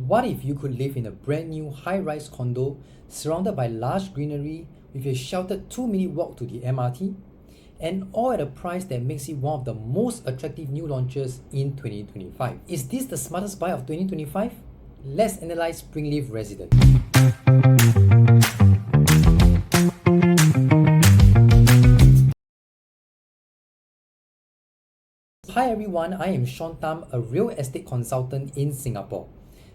What if you could live in a brand new high-rise condo surrounded by lush greenery with a sheltered 2-minute walk to the MRT, and all at a price that makes it one of the most attractive new launches in 2025? Is this the smartest buy of 2025? Let's analyze Springleaf Residence. Hi everyone, I am Shaun Tham, a real estate consultant in Singapore,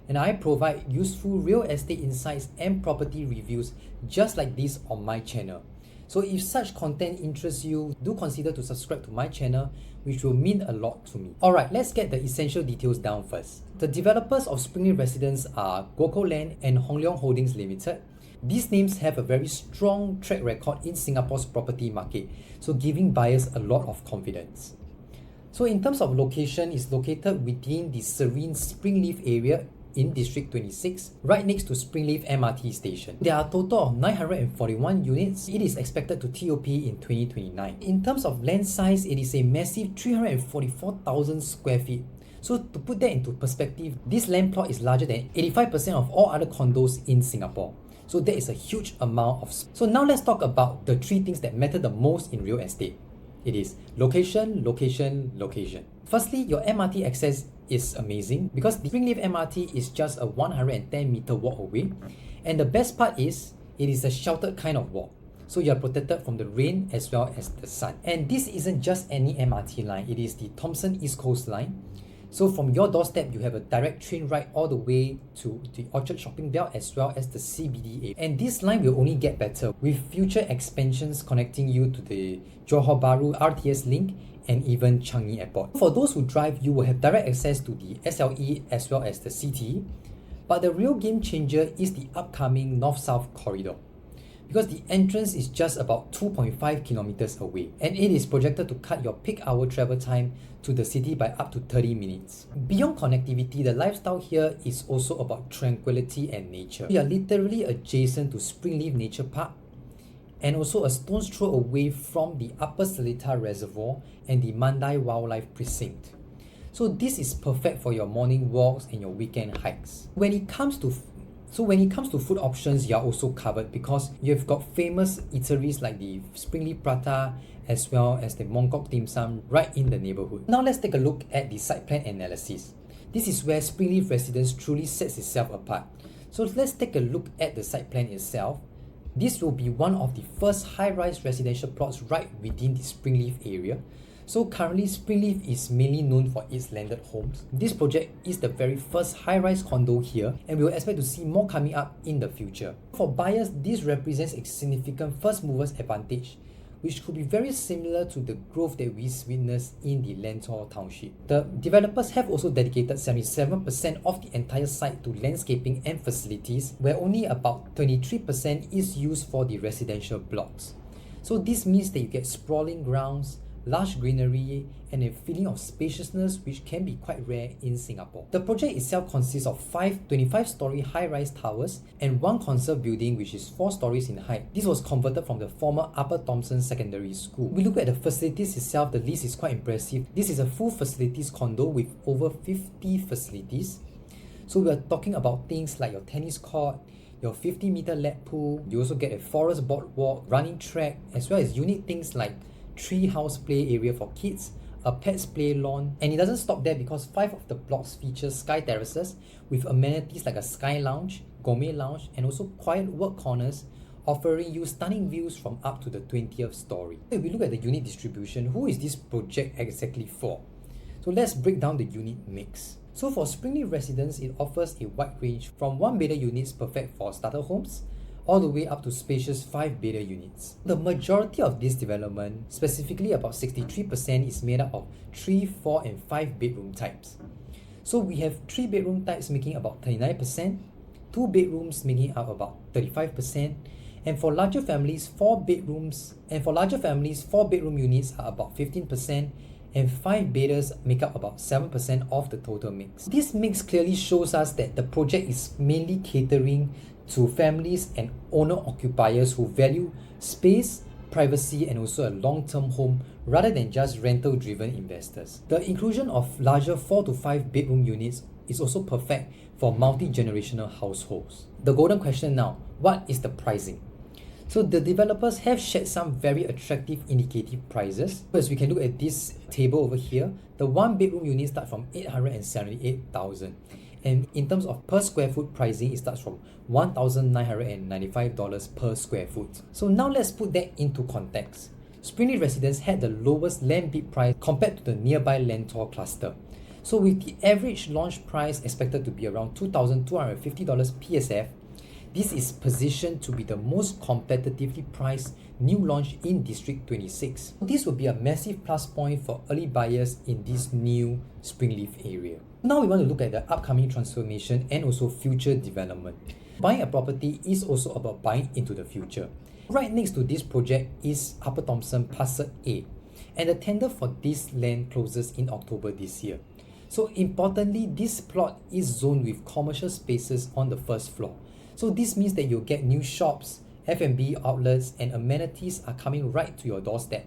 and I provide useful real estate insights and property reviews just like this on my channel. So if such content interests you, do consider to subscribe to my channel, which will mean a lot to me. Alright, let's get the essential details down first. The developers of Springleaf Residence are GuocoLand and Hong Leong Holdings Limited. These names have a very strong track record in Singapore's property market, so giving buyers a lot of confidence. So in terms of location, it's located within the serene Springleaf area in District 26, right next to Springleaf MRT station. There are a total of 941 units. It is expected to TOP in 2029. In terms of land size, it is a massive 344,000 square feet. So to put that into perspective, this land plot is larger than 85% of all other condos in Singapore. So that is a huge amount of. So now let's talk about the three things that matter the most in real estate. It is location, location, location. Firstly, your MRT access is amazing because the Springleaf MRT is just a 110-meter walk away. And the best part is, it is a sheltered kind of walk. So you are protected from the rain as well as the sun. And this isn't just any MRT line, it is the Thomson-East Coast line. So from your doorstep, you have a direct train ride all the way to the Orchard Shopping Belt as well as the CBD area. And this line will only get better with future expansions connecting you to the Johor Bahru RTS link and even Changi Airport. For those who drive, you will have direct access to the SLE as well as the CTE. But the real game changer is the upcoming North-South corridor, because the entrance is just about 2.5 kilometers away, and it is projected to cut your peak hour travel time to the city by up to 30 minutes. Beyond connectivity, the lifestyle here is also about tranquility and nature. We are literally adjacent to Springleaf Nature Park and also a stone's throw away from the Upper Seletar Reservoir and the Mandai Wildlife Precinct. So this is perfect for your morning walks and your weekend hikes. When it comes to food options, you are also covered because you've got famous eateries like the Springleaf Prata as well as the Mongkok Dim Sum right in the neighborhood. Now let's take a look at the site plan analysis. This is where Springleaf Residence truly sets itself apart. So let's take a look at the site plan itself. This will be one of the first high-rise residential plots right within the Springleaf area. So currently, Springleaf is mainly known for its landed homes. This project is the very first high-rise condo here, and we will expect to see more coming up in the future. For buyers, this represents a significant first mover's advantage, which could be very similar to the growth that we witnessed in the Lentor township. The developers have also dedicated 77% of the entire site to landscaping and facilities, where only about 23% is used for the residential blocks. So this means that you get sprawling grounds, lush greenery, and a feeling of spaciousness which can be quite rare in Singapore. The project itself consists of 5 25-story high-rise towers and one conserved building which is 4 stories in height. This was converted from the former Upper Thomson Secondary School. We look at the facilities itself, the list is quite impressive. This is a full facilities condo with over 50 facilities. So we are talking about things like your tennis court, your 50-meter lap pool. You also get a forest boardwalk, running track, as well as unique things like treehouse play area for kids, a pets play lawn. And it doesn't stop there because 5 of the blocks feature sky terraces with amenities like a sky lounge, gourmet lounge, and also quiet work corners, offering you stunning views from up to the 20th story. If we look at the unit distribution, who is this project exactly for? So let's break down the unit mix. So for Springleaf Residence, it offers a wide range from 1-bedder units perfect for starter homes, all the way up to spacious 5-bedder units. The majority of this development, specifically about 63%, is made up of 3, 4, and 5 bedroom types. So we have 3 bedroom types making about 39%, 2 bedrooms making up about 35%, and for larger families, 4 bedroom units are about 15%, and 5-bedders make up about 7% of the total mix. This mix clearly shows us that the project is mainly catering to families and owner-occupiers who value space, privacy, and also a long-term home rather than just rental-driven investors. The inclusion of larger 4 to 5 bedroom units is also perfect for multi-generational households. The golden question now, what is the pricing? So the developers have shared some very attractive indicative prices. As we can look at this table over here, the one bedroom unit starts from 878,000. And in terms of per square foot pricing, it starts from $1,995 per square foot. So now let's put that into context. Springleaf Residence had the lowest land bid price compared to the nearby Lentor cluster. So with the average launch price expected to be around $2,250 PSF, this is positioned to be the most competitively priced new launch in District 26. This will be a massive plus point for early buyers in this new Springleaf area. Now we want to look at the upcoming transformation and also future development. Buying a property is also about buying into the future. Right next to this project is Upper Thomson Parcel A, and the tender for this land closes in October this year. So importantly, this plot is zoned with commercial spaces on the first floor. So this means that you'll get new shops, F&B outlets, and amenities are coming right to your doorstep,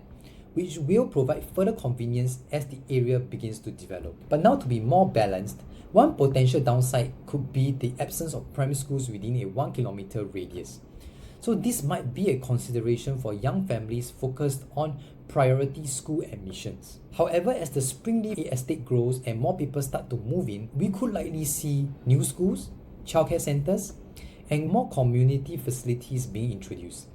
which will provide further convenience as the area begins to develop. But now, to be more balanced, one potential downside could be the absence of primary schools within a 1 kilometer radius. So this might be a consideration for young families focused on priority school admissions. However, as the Springleaf estate grows and more people start to move in, we could likely see new schools, childcare centers, and more community facilities being introduced.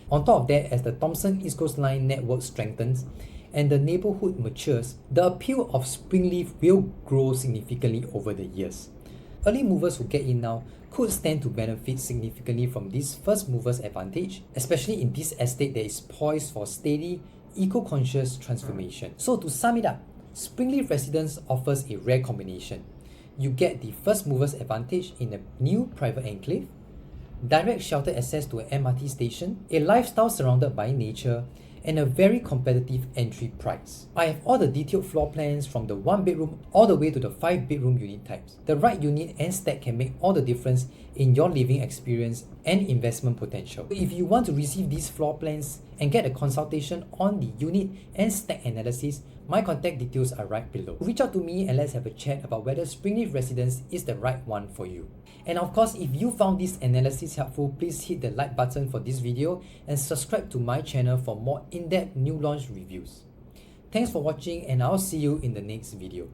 On top of that, as the Thomson-East Coast Line network strengthens and the neighborhood matures, the appeal of Springleaf will grow significantly over the years. Early movers who get in now could stand to benefit significantly from this first mover's advantage, especially in this estate that is poised for steady, eco-conscious transformation. So to sum it up, Springleaf Residence offers a rare combination. You get the first mover's advantage in a new private enclave, direct sheltered access to an MRT station, a lifestyle surrounded by nature, and a very competitive entry price. I have all the detailed floor plans from the 1 bedroom all the way to the 5 bedroom unit types. The right unit and stack can make all the difference in your living experience and investment potential. If you want to receive these floor plans and get a consultation on the unit and stack analysis, my contact details are right below. Reach out to me and let's have a chat about whether Springleaf Residence is the right one for you. And of course, if you found this analysis helpful, please hit the like button for this video and subscribe to my channel for more in-depth new launch reviews. Thanks for watching, and I'll see you in the next video.